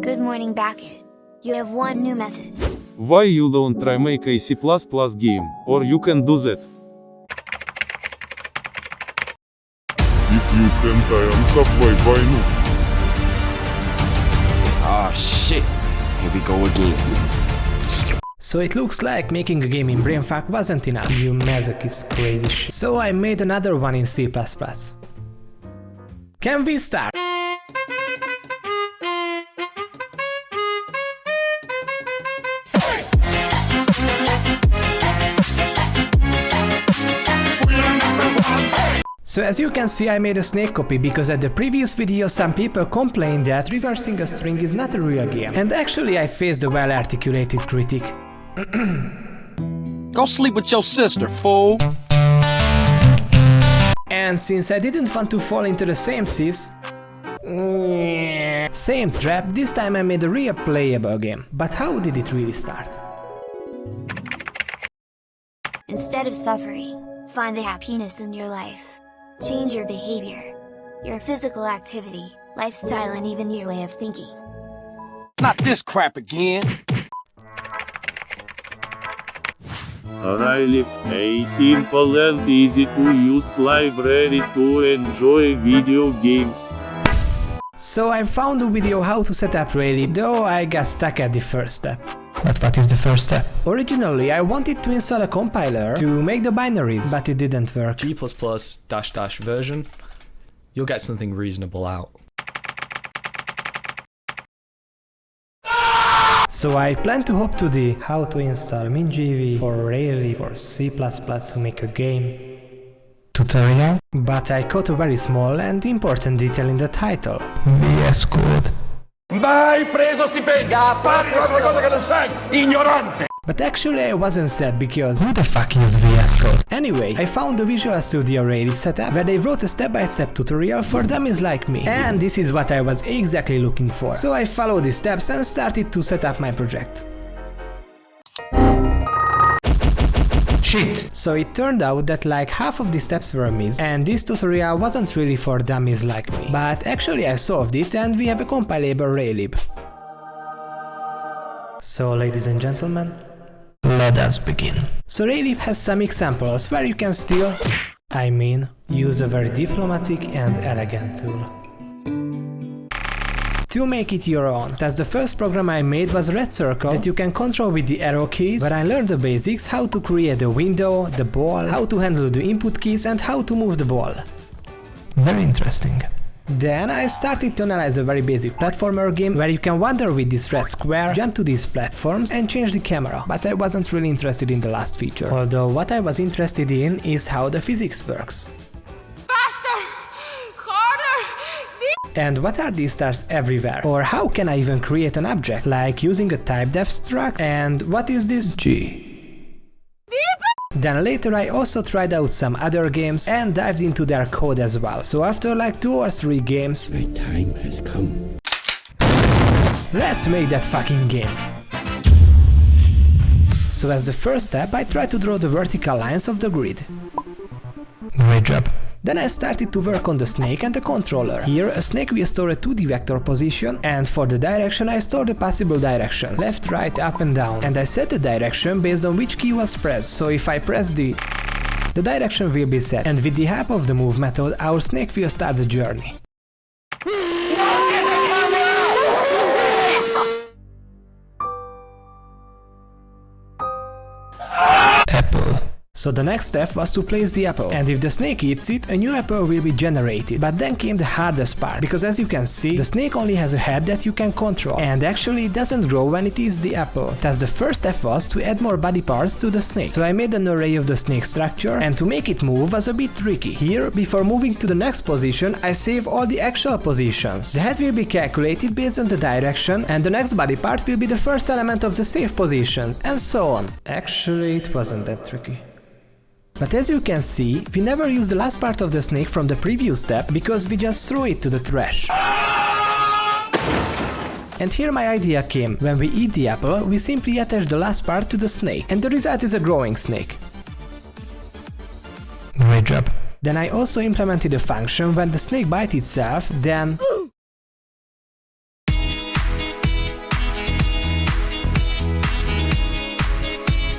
Good morning, Beckett. You have one new message. Why you don't try make a C++ game, or you can do that. If you can't, I am Subway by no. Ah shit, here we go again. So it looks like making a game in brainfuck wasn't enough, you masochist crazy shit. So I made another one in C++. Can we start? So as you can see, I made a snake copy because at the previous video some people complained that reversing a string is not a real game. And actually I faced a well-articulated critic. Go sleep with your sister, fool! And since I didn't want to fall into the same same trap, this time I made a real playable game. But how did it really start? Instead of suffering, find the happiness in your life. Change your behavior, your physical activity, lifestyle, and even your way of thinking. Not this crap again! Arrive, a simple and easy to use library to enjoy video games. So I found a video how to set up Rayleigh, though I got stuck at the first step. But what is the first step? Originally I wanted to install a compiler to make the binaries, but it didn't work. G++ -- version, you'll get something reasonable out. So I plan to hop to the how to install MinGV for Rayleigh for C++ to make a game tutorial, but I caught a very small and important detail in the title. VS Code. Vai preso stipendio! Parli una cosa che non sai, ignorante! But actually I wasn't sad because who the fuck uses VS Code? Anyway, I found the Visual Studio Rayleigh setup where they wrote a step-by-step tutorial for dummies like me. And this is what I was exactly looking for. So I followed the steps and started to set up my project. Shit! So it turned out that like half of the steps were missed, and this tutorial wasn't really for dummies like me. But actually I solved it and we have a compilable Rayleigh. So ladies and gentlemen, let us begin. So Rayleigh has some examples where you can still, use a very diplomatic and elegant tool to make it your own. Thus the first program I made was a red circle that you can control with the arrow keys, where I learned the basics, how to create the window, the ball, how to handle the input keys and how to move the ball. Very interesting. Then I started to analyze a very basic platformer game where you can wander with this red square, jump to these platforms and change the camera, but I wasn't really interested in the last feature. Although what I was interested in is how the physics works. And what are these stars everywhere? Or how can I even create an object, like using a typedef struct? And what is this G? Then later I also tried out some other games and dived into their code as well. So after like 2 or 3 games, My time has come. let's make that fucking game. So as the first step I tried to draw the vertical lines of the grid. Great job. Then I started to work on the snake and the controller. Here, a snake will store a 2D vector position, and for the direction I store the possible directions, left, right, up and down. And I set the direction based on which key was pressed, so if I press the direction will be set, and with the help of the move method, our snake will start the journey. Apple. So the next step was to place the apple, and if the snake eats it, a new apple will be generated. But then came the hardest part, because as you can see, the snake only has a head that you can control, and actually it doesn't grow when it eats the apple. Thus the first step was to add more body parts to the snake. So I made an array of the snake structure, and to make it move was a bit tricky. Here, before moving to the next position, I save all the actual positions. The head will be calculated based on the direction, and the next body part will be the first element of the save position, and so on. Actually, it wasn't that tricky. But as you can see, we never used the last part of the snake from the previous step because we just threw it to the trash. And here my idea came. When we eat the apple, we simply attach the last part to the snake, and the result is a growing snake. Great job. Then I also implemented a function when the snake bites itself, then